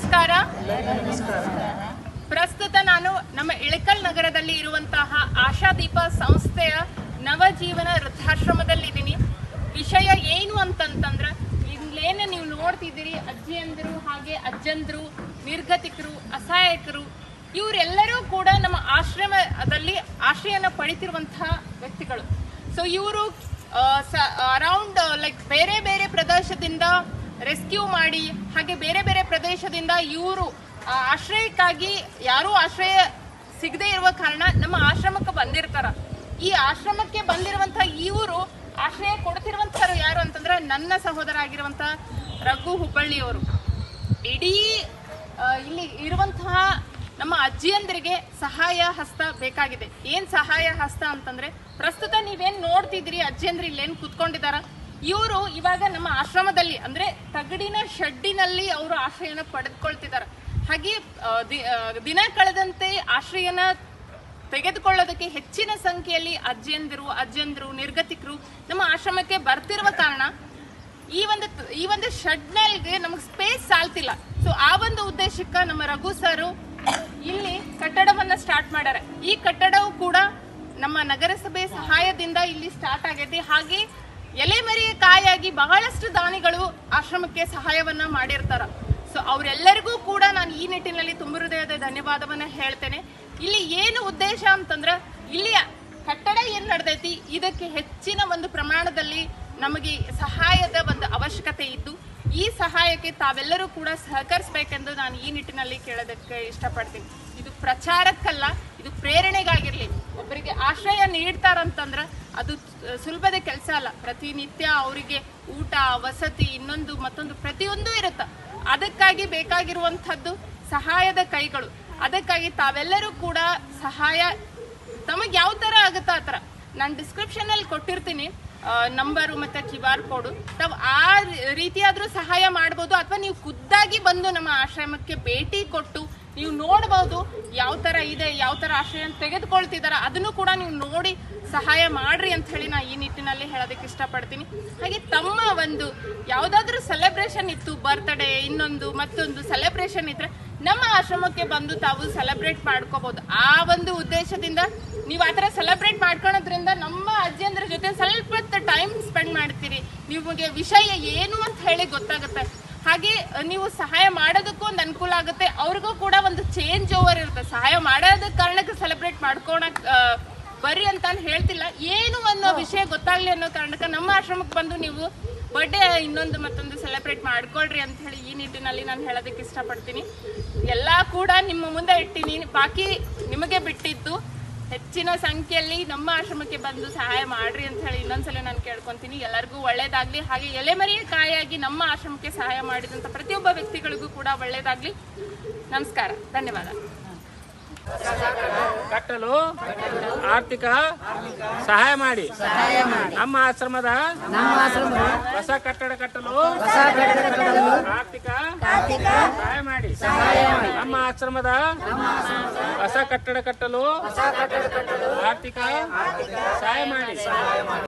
ನಮಸ್ಕಾರ. ಪ್ರಸ್ತುತ ನಾನು ನಮ್ಮ ಇಳಕಲ್ ನಗರದಲ್ಲಿ ಇರುವಂತಹ ಆಶಾದೀಪ ಸಂಸ್ಥೆಯ ನವಜೀವನ ವೃದ್ಧಾಶ್ರಮದಲ್ಲಿದ್ದೀನಿ. ವಿಷಯ ಏನು ಅಂತಂತಂದ್ರೆ, ಇಲ್ಲೇನು ನೀವು ನೋಡ್ತಿದ್ದೀರಿ, ಅಜ್ಜಿಯಂದರು ಹಾಗೆ ಅಜ್ಜಂದರು, ನಿರ್ಗತಿಕರು, ಅಸಹಾಯಕರು, ಇವರೆಲ್ಲರೂ ಕೂಡ ನಮ್ಮ ಆಶ್ರಮದಲ್ಲಿ ಆಶ್ರಯನ ಪಡಿತಿರುವಂತಹ ವ್ಯಕ್ತಿಗಳು. ಸೊ ಇವರು ಅರೌಂಡ್ ಲೈಕ್ ಬೇರೆ ಬೇರೆ ಪ್ರದೇಶದಿಂದ ರೆಸ್ಕ್ಯೂ ಮಾಡಿ, ಹಾಗೆ ಬೇರೆ ಬೇರೆ ಪ್ರದೇಶದಿಂದ ಇವರು ಆಶ್ರಯಕ್ಕಾಗಿ ಯಾರೂ ಆಶ್ರಯ ಸಿಗದೆ ಇರುವ ಕಾರಣ ನಮ್ಮ ಆಶ್ರಮಕ್ಕೆ ಬಂದಿರ್ತಾರ. ಈ ಆಶ್ರಮಕ್ಕೆ ಬಂದಿರುವಂತಹ ಇವರು ಆಶ್ರಯ ಕೊಡ್ತಿರುವಂತರು ಯಾರು ಅಂತಂದ್ರೆ ನನ್ನ ಸಹೋದರ ಆಗಿರುವಂತಹ ರಘು ಹುಬ್ಬಳ್ಳಿಯವರು. ಇಡೀ ಇಲ್ಲಿ ಇರುವಂತಹ ನಮ್ಮ ಅಜ್ಜಿಯಂದರಿಗೆ ಸಹಾಯ ಹಸ್ತ ಬೇಕಾಗಿದೆ. ಏನ್ ಸಹಾಯ ಹಸ್ತ ಅಂತಂದ್ರೆ, ಪ್ರಸ್ತುತ ನೀವೇನ್ ನೋಡ್ತಿದ್ರಿ ಅಜ್ಜಿಯಂದ್ರ ಇಲ್ಲೇನ್ ಕುತ್ಕೊಂಡಿದಾರ, ಇವರು ಇವಾಗ ನಮ್ಮ ಆಶ್ರಮದಲ್ಲಿ ಅಂದ್ರೆ ತಗಡಿನ ಶೆಡ್ಡಿನಲ್ಲಿ ಅವರು ಆಶ್ರಯನ ಪಡೆದುಕೊಳ್ತಿದ್ದಾರೆ. ಹಾಗೆ ದಿನ ಕಳೆದಂತೆ ಆಶ್ರಯನ ತೆಗೆದುಕೊಳ್ಳೋದಕ್ಕೆ ಹೆಚ್ಚಿನ ಸಂಖ್ಯೆಯಲ್ಲಿ ಅಜ್ಜಂದ್ರು, ನಿರ್ಗತಿಕರು ನಮ್ಮ ಆಶ್ರಮಕ್ಕೆ ಬರ್ತಿರುವ ಕಾರಣ ಈ ಒಂದು ಶೆಡ್ನಲ್ಲಿ ನಮಗೆ ಸ್ಪೇಸ್ ಸಾಲ್ತಿಲ್ಲ. ಸೊ ಆ ಒಂದು ಉದ್ದೇಶಕ್ಕೆ ನಮ್ಮ ರಘು ಸರ್ ಇಲ್ಲಿ ಕಟ್ಟಡವನ್ನ ಸ್ಟಾರ್ಟ್ ಮಾಡ್ಯಾರ. ಈ ಕಟ್ಟಡವು ಕೂಡ ನಮ್ಮ ನಗರಸಭೆ ಸಹಾಯದಿಂದ ಇಲ್ಲಿ ಸ್ಟಾರ್ಟ್ ಆಗೈತಿ. ಹಾಗೆ ಎಲೆಮರೆಯ ಕಾಯಾಗಿ ಬಹಳಷ್ಟು ದಾನಿಗಳು ಆಶ್ರಮಕ್ಕೆ ಸಹಾಯವನ್ನ ಮಾಡಿರ್ತಾರ. ಸೊ ಅವರೆಲ್ಲರಿಗೂ ಕೂಡ ನಾನು ಈ ನಿಟ್ಟಿನಲ್ಲಿ ತುಂಬ ಹೃದಯದ ಧನ್ಯವಾದವನ್ನ ಹೇಳ್ತೇನೆ. ಇಲ್ಲಿ ಏನು ಉದ್ದೇಶ ಅಂತಂದ್ರೆ, ಇಲ್ಲಿ ಕಟ್ಟಡ ಏನ್ ನಡೆದೈತಿ ಇದಕ್ಕೆ ಹೆಚ್ಚಿನ ಒಂದು ಪ್ರಮಾಣದಲ್ಲಿ ನಮಗೆ ಸಹಾಯದ ಒಂದು ಅವಶ್ಯಕತೆ ಇದ್ದು, ಈ ಸಹಾಯಕ್ಕೆ ತಾವೆಲ್ಲರೂ ಕೂಡ ಸಹಕರಿಸಬೇಕೆಂದು ನಾನು ಈ ನಿಟ್ಟಿನಲ್ಲಿ ಕೇಳೋದಕ್ಕೆ ಇಷ್ಟಪಡ್ತೀನಿ. ಇದು ಪ್ರಚಾರಕ್ಕಲ್ಲ, ಇದು ಪ್ರೇರಣೆಗಾಗಿರ್ಲಿ. ಒಬ್ಬರಿಗೆ ಆಶ್ರಯ ನೀಡ್ತಾರಂತಂದ್ರೆ ಅದು ಸುಲಭದ ಕೆಲಸ ಅಲ್ಲ. ಪ್ರತಿನಿತ್ಯ ಅವರಿಗೆ ಊಟ, ವಸತಿ, ಇನ್ನೊಂದು ಮತ್ತೊಂದು ಪ್ರತಿಯೊಂದು ಇರುತ್ತೆ. ಅದಕ್ಕಾಗಿ ಬೇಕಾಗಿರುವಂಥದ್ದು ಸಹಾಯದ ಕೈಗಳು. ಅದಕ್ಕಾಗಿ ತಾವೆಲ್ಲರೂ ಕೂಡ ಸಹಾಯ ತಮಗೆ ಯಾವ ತರ ಆಗುತ್ತಾ ಆ ಥರ ನಾನು ಡಿಸ್ಕ್ರಿಪ್ಷನ್ ಅಲ್ಲಿ ಕೊಟ್ಟಿರ್ತೀನಿ ನಂಬರು ಮತ್ತೆ QR ಕೋಡು. ತಾವು ಆ ರೀತಿಯಾದ್ರೂ ಸಹಾಯ ಮಾಡ್ಬೋದು, ಅಥವಾ ನೀವು ಖುದ್ದಾಗಿ ಬಂದು ನಮ್ಮ ಆಶ್ರಮಕ್ಕೆ ಭೇಟಿ ಕೊಟ್ಟು ನೀವು ನೋಡ್ಬೋದು ಯಾವ ತರ ಇದೆ, ಯಾವ ತರ ಆಶ್ರಯ ತೆಗೆದುಕೊಳ್ತಿದಾರ, ಅದನ್ನು ಕೂಡ ನೀವು ನೋಡಿ ಸಹಾಯ ಮಾಡ್ರಿ ಅಂತ ಹೇಳಿ ನಾ ಈ ನಿಟ್ಟಿನಲ್ಲಿ ಹೇಳೋದಕ್ಕೆ ಇಷ್ಟಪಡ್ತೀನಿ. ಹಾಗೆ ತಮ್ಮ ಒಂದು ಯಾವ್ದಾದ್ರು ಸೆಲೆಬ್ರೇಷನ್ ಇತ್ತು, ಬರ್ತ್ಡೇ, ಇನ್ನೊಂದು ಮತ್ತೊಂದು ಸೆಲೆಬ್ರೇಷನ್ ಇದ್ರೆ ನಮ್ಮ ಆಶ್ರಮಕ್ಕೆ ಬಂದು ತಾವು ಸೆಲೆಬ್ರೇಟ್ ಮಾಡ್ಕೋಬಹುದು. ಆ ಒಂದು ಉದ್ದೇಶದಿಂದ ನೀವು ಆತರ ಸೆಲೆಬ್ರೇಟ್ ಮಾಡ್ಕೊಳೋದ್ರಿಂದ ನಮ್ಮ ಅಜ್ಜಿಯಂದ್ರ ಜೊತೆ ಸ್ವಲ್ಪ ಟೈಮ್ ಸ್ಪೆಂಡ್ ಮಾಡ್ತೀರಿ, ನಿಮಗೆ ವಿಷಯ ಏನು ಅಂತ ಹೇಳಿ ಗೊತ್ತಾಗುತ್ತೆ. ಹಾಗೆ ನೀವು ಸಹಾಯ ಮಾಡೋದಕ್ಕೂ ಒಂದು ಅನುಕೂಲ ಆಗುತ್ತೆ, ಅವ್ರಿಗೂ ಕೂಡ ಒಂದು ಚೇಂಜ್ ಓವರ್ ಇರುತ್ತೆ. ಸಹಾಯ ಮಾಡೋದ ಕಾರಣಕ್ಕೆ ಸೆಲೆಬ್ರೇಟ್ ಮಾಡ್ಕೊಳಕ್ ಬರ್ರಿ ಅಂತ ಹೇಳ್ತಿಲ್ಲ, ಏನು ಅನ್ನೋ ವಿಷಯ ಗೊತ್ತಾಗ್ಲಿ ಅನ್ನೋ ಕಾರಣಕ್ಕೆ ನಮ್ಮ ಆಶ್ರಮಕ್ಕೆ ಬಂದು ನೀವು ಬರ್ಡೇ ಇನ್ನೊಂದು ಮತ್ತೊಂದು ಸೆಲೆಬ್ರೇಟ್ ಮಾಡ್ಕೊಳ್ರಿ ಅಂತ ಹೇಳಿ ಈ ನಿಟ್ಟಿನಲ್ಲಿ ನಾನು ಹೇಳೋದಕ್ಕೆ ಇಷ್ಟಪಡ್ತೀನಿ. ಎಲ್ಲ ಕೂಡ ನಿಮ್ಮ ಮುಂದೆ ಇಟ್ಟಿನಿ, ಬಾಕಿ ನಿಮಗೆ ಬಿಟ್ಟಿದ್ದು. ಹೆಚ್ಚಿನ ಸಂಖ್ಯೆಯಲ್ಲಿ ನಮ್ಮ ಆಶ್ರಮಕ್ಕೆ ಬಂದು ಸಹಾಯ ಮಾಡ್ರಿ ಅಂತ ಹೇಳಿ ಇನ್ನೊಂದ್ಸಲ ನಾನು ಕೇಳ್ಕೊಂತೀನಿ. ಎಲ್ಲರಿಗೂ ಒಳ್ಳೇದಾಗ್ಲಿ. ಹಾಗೆ ಎಲೆಮರೆಯ ಕಾಯಾಗಿ ನಮ್ಮ ಆಶ್ರಮಕ್ಕೆ ಸಹಾಯ ಮಾಡಿದಂತ ಪ್ರತಿಯೊಬ್ಬ ವ್ಯಕ್ತಿಗಳಿಗೂ ಕೂಡ ಒಳ್ಳೇದಾಗ್ಲಿ. ನಮಸ್ಕಾರ, ಧನ್ಯವಾದ. ಕಟ್ಟಲು ಆರ್ಥಿಕ ಸಹಾಯ ಮಾಡಿ ನಮ್ಮ ಆಶ್ರಮದ ಹೊಸ ಕಟ್ಟಡ ಕಟ್ಟಲು ಆರ್ಥಿಕ ಸಹಾಯ ಮಾಡಿ ನಮ್ಮ ಆಶ್ರಮದ ಹೊಸ ಕಟ್ಟಡ ಕಟ್ಟಲು ಆರ್ಥಿಕ ಸಹಾಯ ಮಾಡಿ.